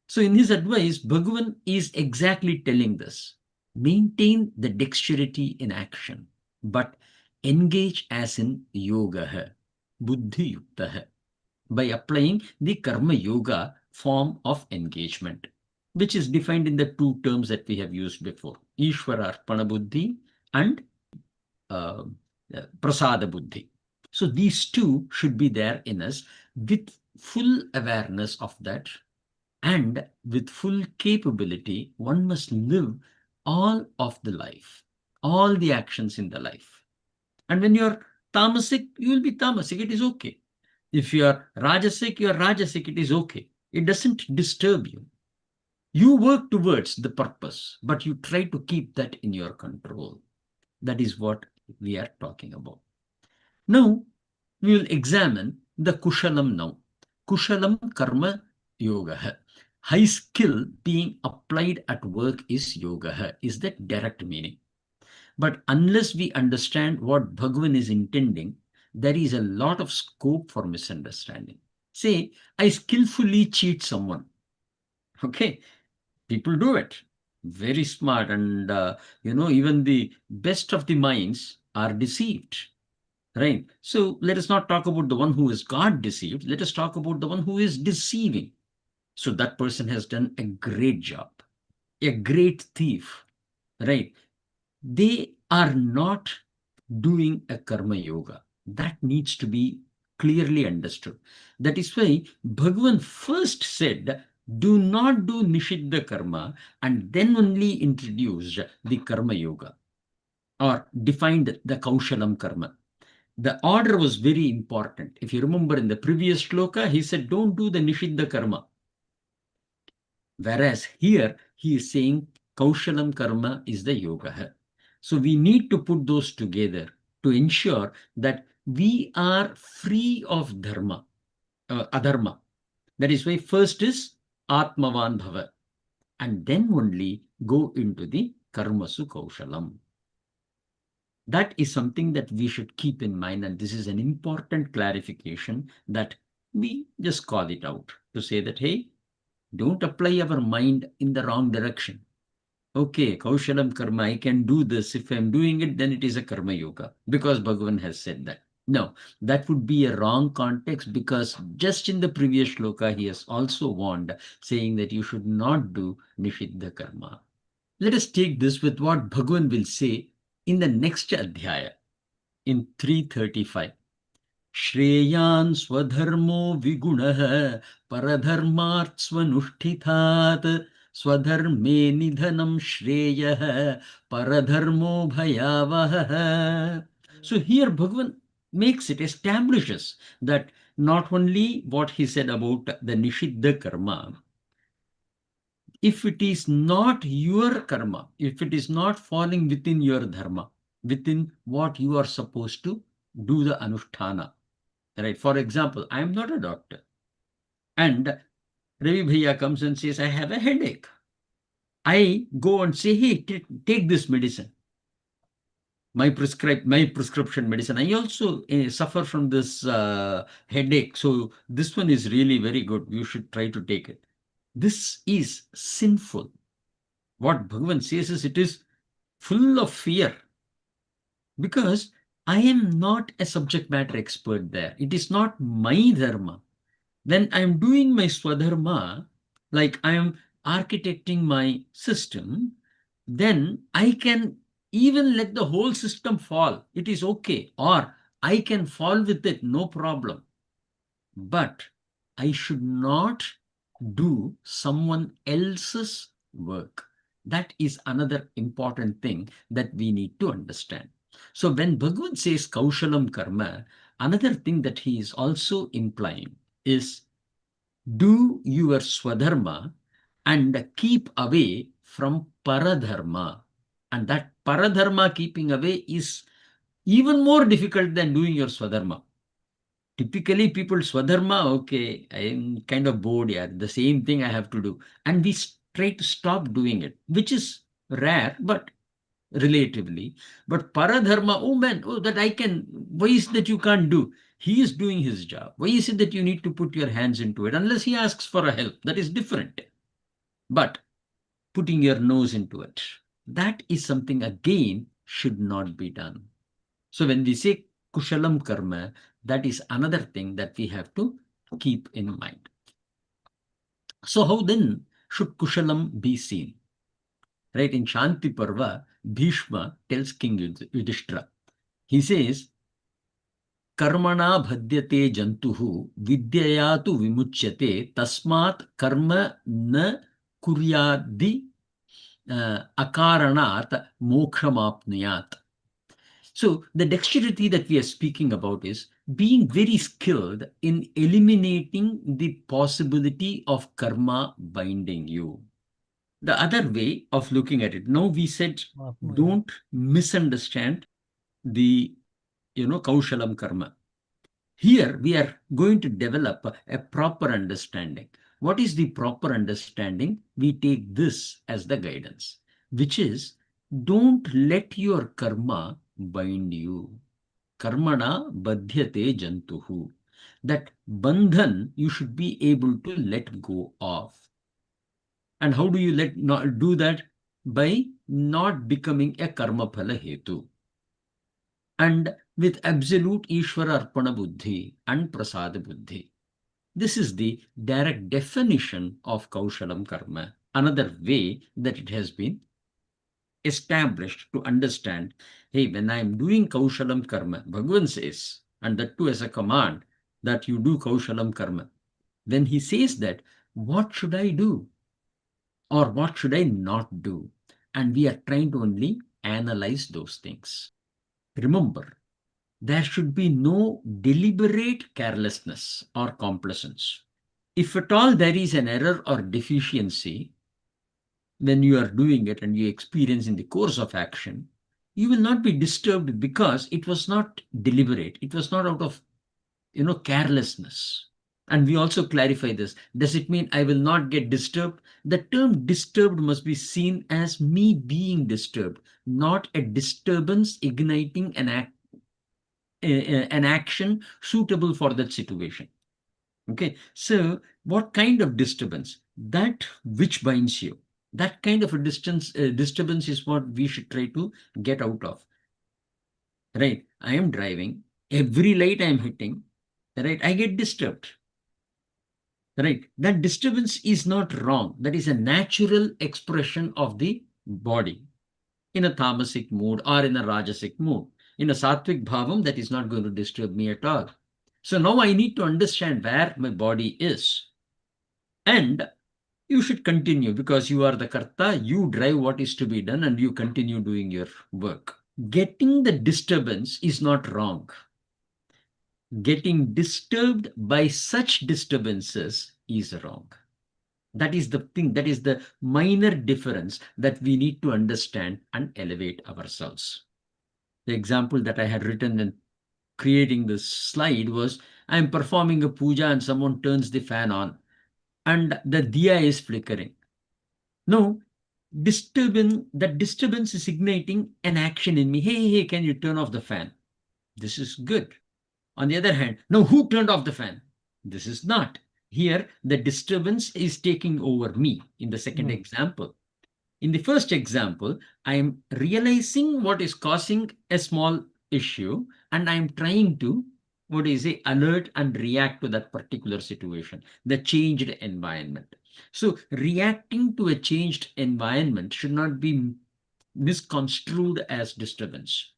So in his advice, Bhagavan is exactly telling this. Maintain the dexterity in action, but engage as in yoga, Buddhi-Yukta, by applying the Karma Yoga form of engagement, which is defined in the 2 terms that we have used before, Ishwararpana Buddhi and Prasada Buddhi. So these 2 should be there in us with full awareness of that, and with full capability. One must live all of the life, all the actions in the life. And when you're tamasic, you will be tamasic. It is okay. If you are rajasic, you are rajasic. It is okay. It doesn't disturb you. You work towards the purpose, but you try to keep that in your control. That is what we are talking about. Now, we will examine the kushalam now. Kushalam karma yoga. High skill being applied at work is yoga, is the direct meaning. But unless we understand what Bhagavan is intending, there is a lot of scope for misunderstanding. Say, I skillfully cheat someone. Okay, people do it. Very smart, and even the best of the minds are deceived. Right? So let us not talk about the one who is got deceived. Let us talk about the one who is deceiving. So that person has done a great job, a great thief, right? They are not doing a karma yoga. That needs to be clearly understood. That is why Bhagavan first said, do not do Nishiddha karma, and then only introduced the karma yoga, or defined the Kaushalam karma. The order was very important. If you remember in the previous shloka, he said, don't do the Nishiddha karma. Whereas here, he is saying Kaushalam karma is the yoga. So we need to put those together to ensure that we are free of dharma, adharma. That is why first is Atmavan Bhava, and then only go into the Karmasu Kaushalam. That is something that we should keep in mind, and this is an important clarification that we just call it out to say that, hey, don't apply our mind in the wrong direction. Okay, Kaushalam karma, I can do this. If I'm doing it, then it is a karma yoga, because Bhagavan has said that. No, that would be a wrong context, because just in the previous shloka, he has also warned, saying that you should not do Nishiddha karma. Let us take this with what Bhagavan will say in the next adhyaya, in 335. Shreyan swadharmo vigunaha paradharmart swanushthithat swadharme nidhanam shreyah paradharmo bhayavah. So here Bhagavan makes it, establishes that not only what he said about the Nishiddha karma, if it is not your karma, if it is not falling within your dharma, within what you are supposed to do the anusthana, right? For example, I am not a doctor, and Ravi Bhaiya comes and says, I have a headache. I go and say, hey, take this medicine, my prescription medicine. I also suffer from this headache, so this one is really very good. You should try to take it. This is sinful. What Bhagavan says is, it is full of fear, because I am not a subject matter expert there. It is not my dharma. When I am doing my swadharma, like I am architecting my system, then I can even let the whole system fall. It is okay. Or I can fall with it, no problem. But I should not do someone else's work. That is another important thing that we need to understand. So when Bhagavan says Kaushalam karma, another thing that he is also implying is, do your swadharma and keep away from paradharma. And that paradharma, keeping away, is even more difficult than doing your swadharma. Typically, people swadharma, okay, I am kind of bored, yeah, the same thing I have to do. And we try to stop doing it, which is rare, but relatively. But paradharma, oh man, oh, that I can, why is that you can't do? He is doing his job. Why is it that you need to put your hands into it? Unless he asks for a help, that is different. But putting your nose into it, that is something, again, should not be done. So when we say Kushalam karma, that is another thing that we have to keep in mind. So how then should Kushalam be seen? Right, in Shanti Parva, Bhishma tells King Yudhishthira. He says, Karmana bhadyate jantuhu vidyaya tu vimuchyate tasmat karma na kuryadi akaranat mokshamapniyat. So the dexterity that we are speaking about is being very skilled in eliminating the possibility of karma binding you. The other way of looking at it, now we said, don't misunderstand the Kaushalam karma. Here we are going to develop a proper understanding. What is the proper understanding? We take this as the guidance, which is don't let your karma bind you. Karmana badhyate jantuhu. That bandhan you should be able to let go of. And how do you do that? By not becoming a karma phala hetu. And with absolute Ishvara Arpana Buddhi and Prasada Buddhi. This is the direct definition of Kaushalam Karma. Another way that it has been established to understand, hey, when I am doing Kaushalam Karma, Bhagavan says, and that too as a command, that you do Kaushalam Karma. When he says that, what should I do? Or what should I not do? And we are trying to only analyze those things. Remember, there should be no deliberate carelessness or complacence. If at all there is an error or deficiency, when you are doing it and you experience in the course of action, you will not be disturbed because it was not deliberate. It was not out of, carelessness. And we also clarify this. Does it mean I will not get disturbed? The term disturbed must be seen as me being disturbed, not a disturbance igniting an action suitable for that situation. Okay, so what kind of disturbance? That which binds you. That kind of a disturbance is what we should try to get out of. Right, I am driving, every light I am hitting, right, I get disturbed. Right, that disturbance is not wrong. That is a natural expression of the body in a tamasic mood or in a rajasic mood. In a sattvic bhavam, that is not going to disturb me at all. So now I need to understand where my body is. And you should continue because you are the karta, you drive what is to be done and you continue doing your work. Getting the disturbance is not wrong. Getting disturbed by such disturbances is wrong. That is the thing, that is the minor difference that we need to understand and elevate ourselves. The example that I had written in creating this slide was, I am performing a puja and someone turns the fan on and the diya is flickering. No, that disturbance is igniting an action in me. Hey, can you turn off the fan? This is good. On the other hand, no, who turned off the fan? This is not. Here, the disturbance is taking over me in the second example. In the first example, I am realizing what is causing a small issue and I am trying to, alert and react to that particular situation, the changed environment. So reacting to a changed environment should not be misconstrued as disturbance.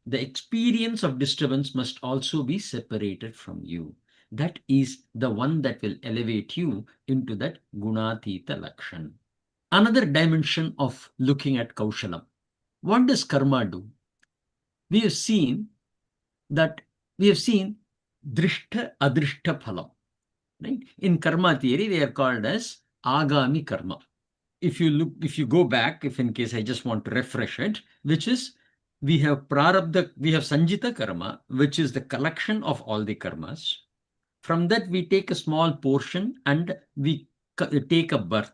The experience of disturbance must also be separated from you. That is the one that will elevate you into that Gunatita Lakshan. Another dimension of looking at Kaushalam. What does karma do? We have seen Drishta Adrishta Phalam. Right? In karma theory, they are called as Agami Karma. If you go back, if in case I just want to refresh it, which is we have Sanjita Karma, which is the collection of all the karmas. From that, we take a small portion and we take a birth.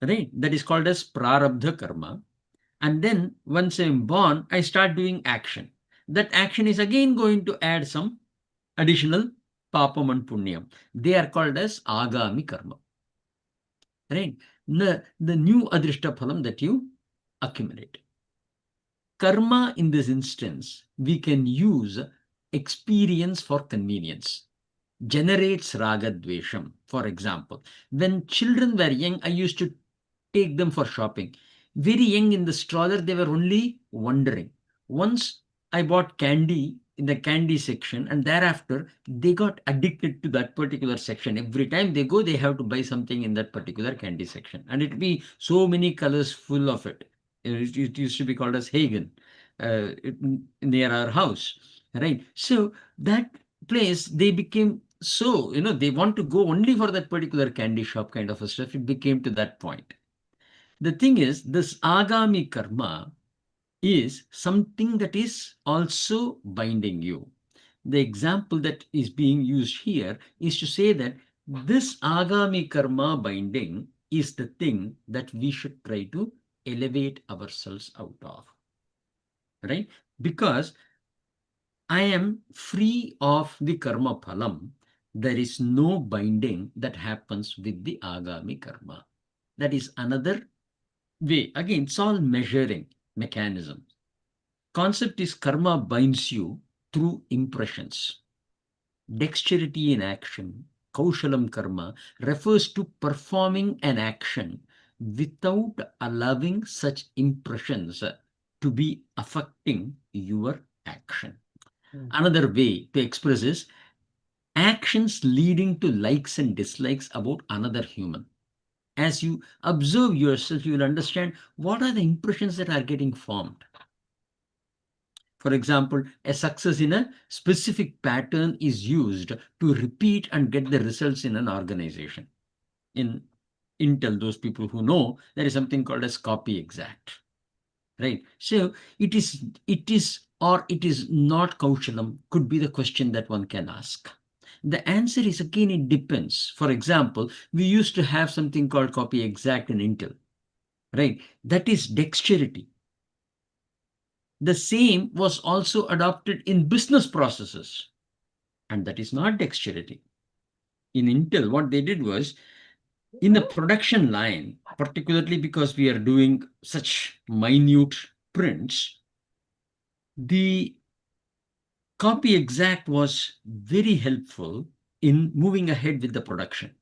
Right? That is called as Prarabdha Karma. And then once I'm born, I start doing action. That action is again going to add some additional papam and punyam. They are called as Agami Karma. Right? The new Adrishta Phalam that you accumulate. Karma in this instance, we can use experience for convenience. Generates raga dvesham. For example, when children were young, I used to take them for shopping. Very young in the stroller, they were only wondering. Once I bought candy in the candy section and thereafter they got addicted to that particular section. Every time they go, they have to buy something in that particular candy section. And it be so many colors full of it. It used to be called as Hagen near our house. Right? So that place, they became so, they want to go only for that particular candy shop kind of a stuff. It became to that point. The thing is, this Agami Karma is something that is also binding you. The example that is being used here is to say that this Agami Karma binding is the thing that we should try to elevate ourselves out of. Right? Because I am free of the karma phalam. There is no binding that happens with the agami karma. That is another way. Again, it's all measuring mechanism. Concept is karma binds you through impressions. Dexterity in action, Kaushalam karma, refers to performing an action without allowing such impressions to be affecting your action. Another way to express is actions leading to likes and dislikes about another human. As you observe yourself, you will understand what are the impressions that are getting formed. For example, a success in a specific pattern is used to repeat and get the results in an organization. In Intel, those people who know, there is something called as copy exact. Right? So it is or it is not Kaushalam, could be the question that one can ask. The answer is, again, it depends. For example, we used to have something called copy exact in Intel. Right? That is dexterity. The same was also adopted in business processes, and that is not dexterity. In Intel, what they did was, in the production line, particularly because we are doing such minute prints, the copy exact was very helpful in moving ahead with the production.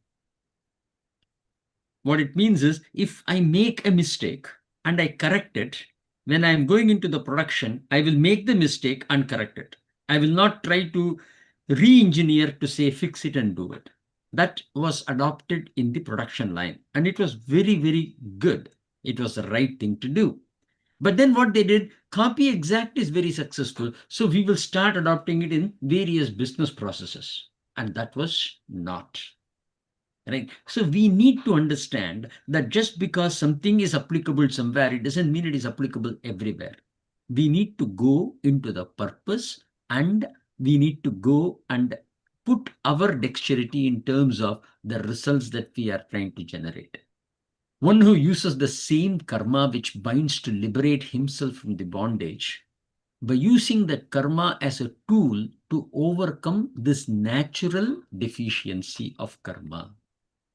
What it means is, if I make a mistake and I correct it, when I am going into the production, I will make the mistake and correct it. I will not try to re-engineer to say, fix it and do it. That was adopted in the production line, and it was very, very good. It was the right thing to do. But then what they did, copy exact is very successful, so we will start adopting it in various business processes. And that was not. Right? So we need to understand that just because something is applicable somewhere, it doesn't mean it is applicable everywhere. We need to go into the purpose, and we need to go and put our dexterity in terms of the results that we are trying to generate. One who uses the same karma which binds to liberate himself from the bondage, by using that karma as a tool to overcome this natural deficiency of karma.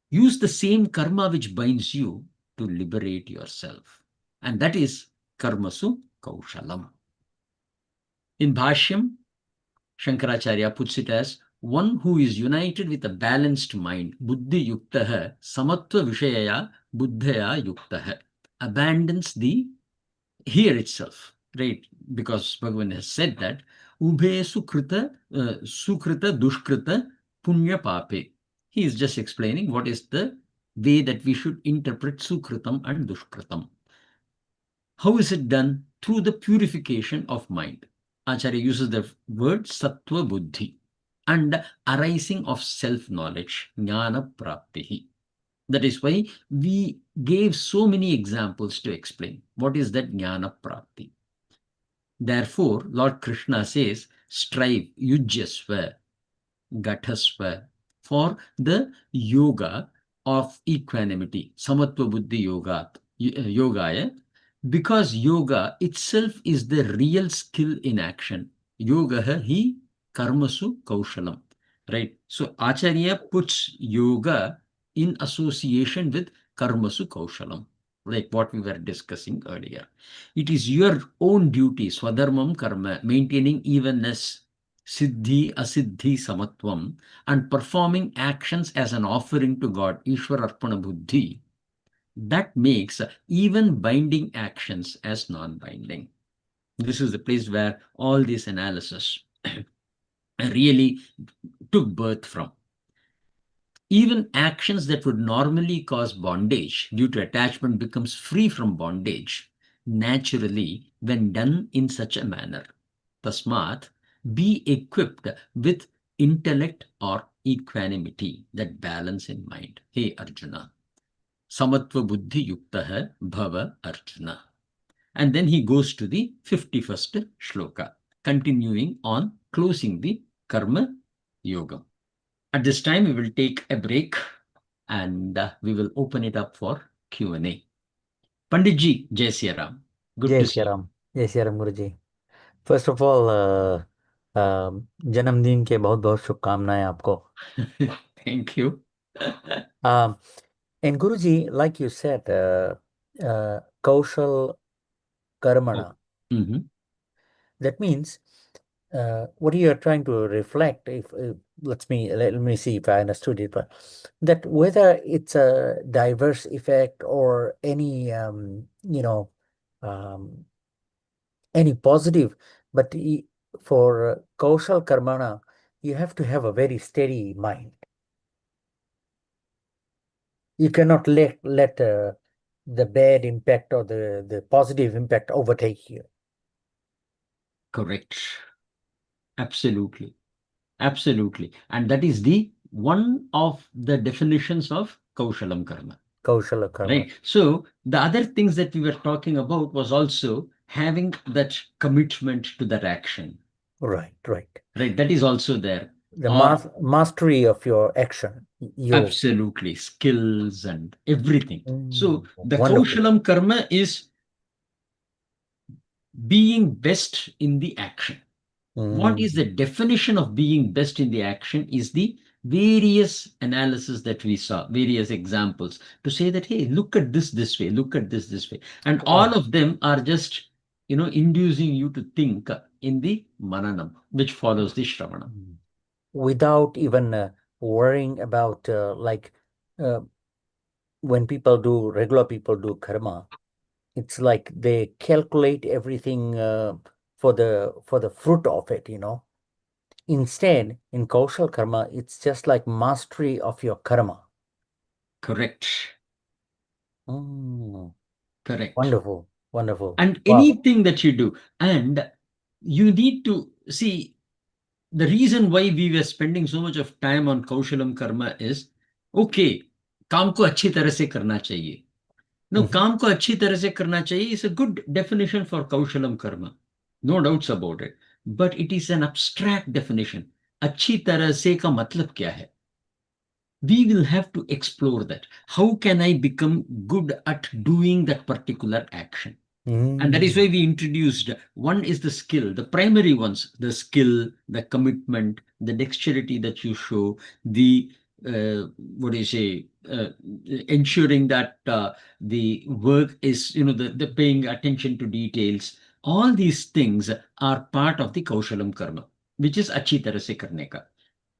Use the same karma which binds you to liberate yourself. And that is Karmasu Kausalam. In Bhashyam, Shankaracharya puts it as, one who is united with a balanced mind, Buddhi-Yuktaha, Samatva Vishayaya, Buddhaya Yuktaha, abandons the here itself, right? Because Bhagavan has said that, Ubhe Sukrita, Sukrita Dushkrita Punya Pape. He is just explaining what is the way that we should interpret Sukritam and Dushkritam. How is it done? Through the purification of mind. Acharya uses the word Sattva Buddhi and arising of self-knowledge, Jnana Praptihi. That is why we gave so many examples to explain what is that Jnana Prapti. Therefore, Lord Krishna says, strive, yujyasva, gathasva, for the yoga of equanimity, Samatva Buddhi Yogaya, because yoga itself is the real skill in action. Yogaḥ hi karmasu kaushalam. Right? So Acharya puts yoga in association with karmasu kaushalam, like what we were discussing earlier. It is your own duty, swadharmam karma, maintaining evenness, siddhi asiddhi samatvam, and performing actions as an offering to God, Ishwar Arpana Buddhi, that makes even binding actions as non-binding. This is the place where all this analysis really took birth from. Even actions that would normally cause bondage due to attachment becomes free from bondage naturally when done in such a manner. Tasmat, be equipped with intellect or equanimity, that balance in mind. Hey Arjuna, Samatva Buddhi Yuktaha Bhava Arjuna. And then he goes to the 51st Shloka, continuing on, closing the Karma Yoga. At this time, we will take a break, and we will open it up for Q&A. Pandit Ji, Jai Siya Ram. Good Jai to Shri see Ram. Jai Shri Ram, Guruji. First of all, जन्मदिन के बहुत बहुत शुभकामनाएं आपको. you. Thank you. Um, and Guruji, like you said, Kaushal Oh. Karmana. Mhm. That means what you are trying to reflect. If let me see if I understood it, but that whether it's a diverse effect or any um, any positive, but for Kaushal Karmana, you have to have a very steady mind. You cannot let the bad impact or the positive impact overtake you. Correct. Absolutely. Absolutely. And that is the one of the definitions of Kaushalam Karma. Kaushala Karma. Right. So the other things that we were talking about was also having that commitment to that action. Right, right. Right. That is also there. The Or mastery of your action. absolutely skills and everything. So the Wonderful. Kaushalam Karma is being best in the action. What is the Mm. definition of being best in the action is the various analysis that we saw, various examples to say that, hey, look at this way, look at this way. And all Ah, of them are just, inducing you to think in the mananam, which follows the shravana. without even worrying about uh, when regular people do karma, it's like they calculate everything for the fruit of it. Instead, in Kaushal Karma, it's just like mastery of your karma. Correct. Mm, Correct. wonderful, wonderful. And Wow. anything that you do, and you need to see the reason why we were spending so much of time on Kaushalam Karma is, okay, काम को अच्छी तरह से करना चाहिए. No, Mhm. काम को अच्छी तरह से करना चाहिए is a good definition for Kaushalam Karma. No doubts about it. But it is an abstract definition. अच्छी तरह से का मतलब क्या है? We will have to explore that. How can I become good at doing that particular action? And that is why Mm. we introduced one is the skill, the primary ones, the skill, the commitment, the dexterity that you show, the what do you say, ensuring that the work is, the paying attention to details. All these things are part of the Kaushalam Karma, which is अच्छी तरह से करने का.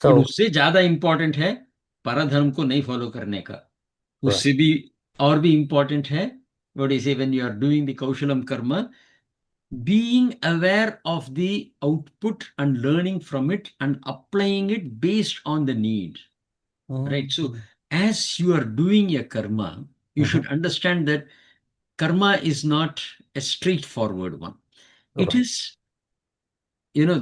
और So, उससे ज्यादा important है पराधर्म को नहीं फॉलो करने का. right. उससे भी और भी इंपॉर्टेंट है, what do you say, when you are doing the Kaushalam Karma, being aware of the output and learning from it and applying it based on the need. Right. So Mm. as you are doing a karma, you should Mhm. understand that karma is not a straightforward one. It Right. is,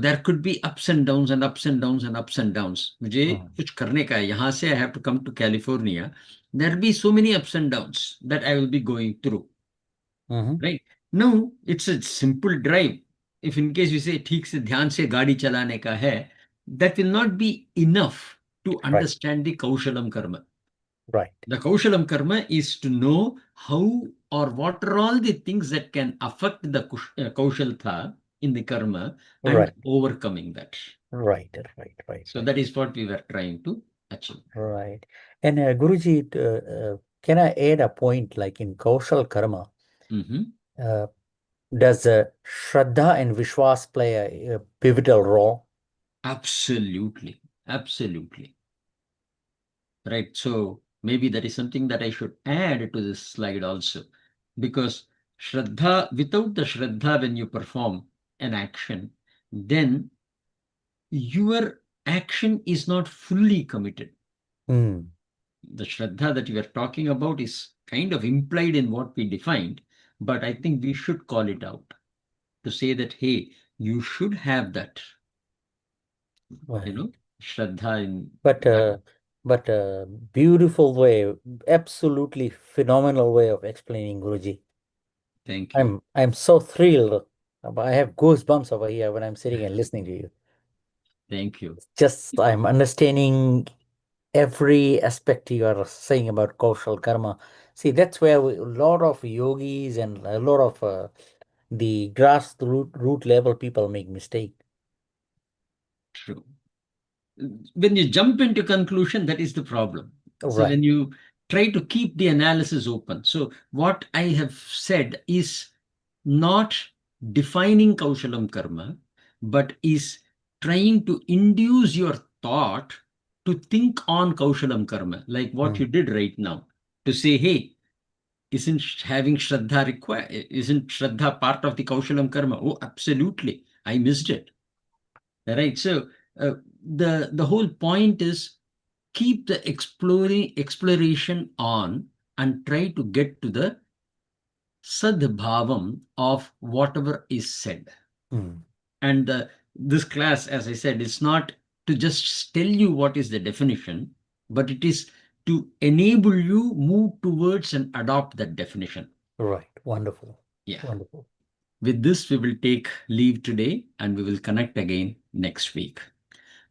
there could be ups and downs and ups and downs and ups and downs. मुझे Mhm. कुछ करने का है, यहाँ से I have to come to California. There will be so many ups and downs that I will be going through. Mhm. Right. Now, it's a simple drive. If in case you say ठीक से ध्यान से गाड़ी चलाने का है, that will not be enough to Right. understand the Kaushalam Karma. Right. The Kaushalam Karma is to know how or what are all the things that can affect the Kaushaltha in the Karma and Right. overcoming that. Right. Right. Right. So Right. that is what we were trying to achieve. Right. And Guruji, can I add a point like in Kaushal Karma? Mhm. Uh, does Shraddha and Vishwas play a pivotal role? Absolutely. Absolutely. Right. So maybe that is something that I should add to this slide also. Because Shraddha, without the Shraddha, when you perform an action, then your action is not fully committed. Mm. The Shraddha that you are talking about is kind of implied in what we defined, but I think we should call it out to say that, hey, you should have that, Right. Shraddha in But that. beautiful way, absolutely phenomenal way of explaining, Guruji. Thank you. I'm so thrilled. I have goosebumps over here when I'm sitting and listening to you. Thank you. Just I'm understanding every aspect you are saying about Kaushal Karma. See, that's where a lot of yogis and a lot of the root level people make mistake. True. When you jump into conclusion, that is the problem. So Right. when you try to keep the analysis open. So what I have said is not defining Kaushalam Karma, but is trying to induce your thought to think on Kaushalam Karma, like what you did right now, to say, hey, isn't having Shraddha required? Isn't Shraddha part of the Kaushalam Karma? Oh, absolutely. I missed it. Right. So the whole point is keep the exploration on and try to get to the sadbhavam of whatever is said. And this class, as I said, is not to just tell you what is the definition, but it is to enable you move towards and adopt that definition. Right. Wonderful. Yeah. Wonderful. With this, we will take leave today and we will connect again next week.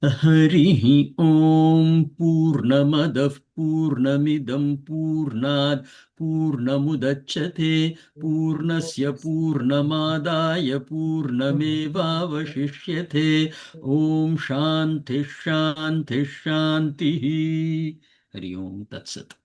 Harihi Om Purnamadah Purnamidam Purnad Purnamudachyate Purnasya Purnamadaya Purnamevavashishyate Om Shanti Shanti Shanti. Hari Om Tat Sat.